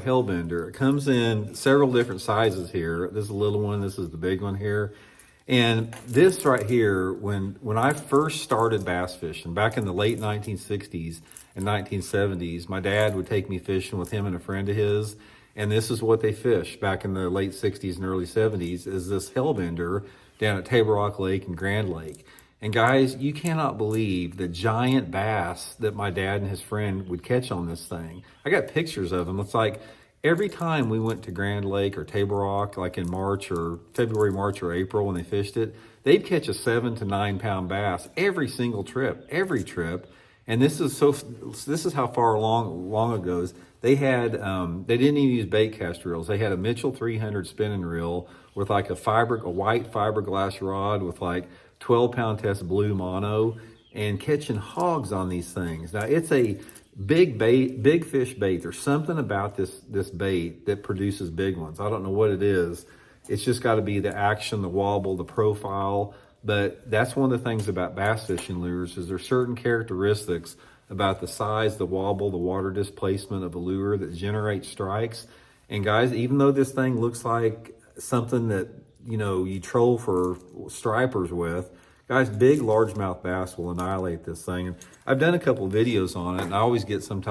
Hellbender. It comes in several different sizes here. This is a little one, this is the big one here. And this right here, when I first started bass fishing back in the late 1960s and 1970s, my dad would take me fishing with him and a friend of his. And this is what they fished back in the late 60s and early 70s, is this Hellbender down at Table Rock Lake and Grand Lake. And guys, you cannot believe the giant bass that my dad and his friend would catch on this thing. I got pictures of them. It's like every time we went to Grand Lake or Table Rock, like in March or February, March or April when they fished it, they'd catch a 7 to 9 pound bass every single trip, every trip. And this is how far long ago it goes. They had, they didn't even use bait cast reels. They had a Mitchell 300 spinning reel with like a white fiberglass rod with like 12-pound test blue mono, and catching hogs on these things. Now it's a big bait, big fish bait. There's something about this bait that produces big ones. I don't know what it is. It's just got to be the action, the wobble, the profile. But that's one of the things about bass fishing lures, is there's certain characteristics about the size, the wobble, the water displacement of a lure that generates strikes. And guys, even though this thing looks like something that, you know, you troll for stripers with, guys, big largemouth bass will annihilate this thing. And I've done a couple of videos on it, and I always get some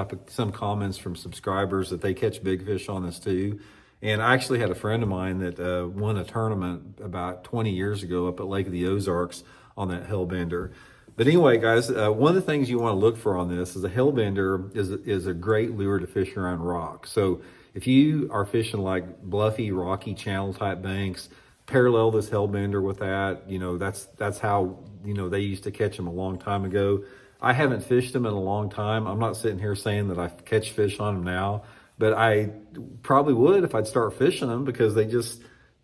comments from subscribers that they catch big fish on this too. And I actually had a friend of mine that won a tournament about 20 years ago up at Lake of the Ozarks on that Hellbender. But anyway, guys, one of the things you want to look for on this is a Hellbender is a great lure to fish around rock. So if you are fishing like bluffy, rocky channel type banks, parallel this Hellbender with that. You know, that's how, you know, they used to catch them a long time ago. I haven't fished them in a long time. I'm not sitting here saying that I catch fish on them now, but I probably would if I'd start fishing them, because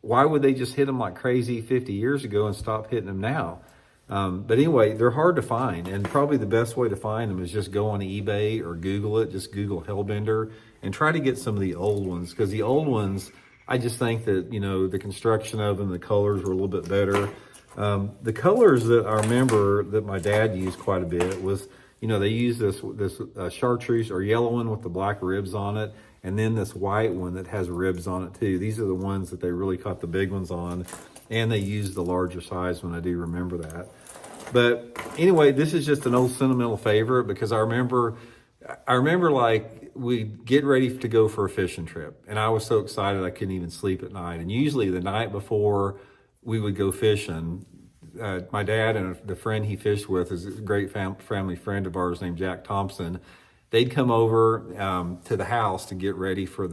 why would they just hit them like crazy 50 years ago and stop hitting them now? But anyway, they're hard to find, and probably the best way to find them is just go on eBay or Google it. Just Google Hellbender and try to get some of the old ones, because the old ones, I just think that, you know, the construction of them, the colors were a little bit better. The colors that I remember that my dad used quite a bit was, you know, they used this chartreuse or yellow one with the black ribs on it, and then this white one that has ribs on it too. These are the ones that they really caught the big ones on, and they used the larger size one. I do remember that. But anyway, this is just an old sentimental favorite, because I remember like we'd get ready to go for a fishing trip, and I was so excited I couldn't even sleep at night. And usually the night before we would go fishing, my dad and the friend he fished with is a great family friend of ours named Jack Thompson. They'd come over to the house to get ready for the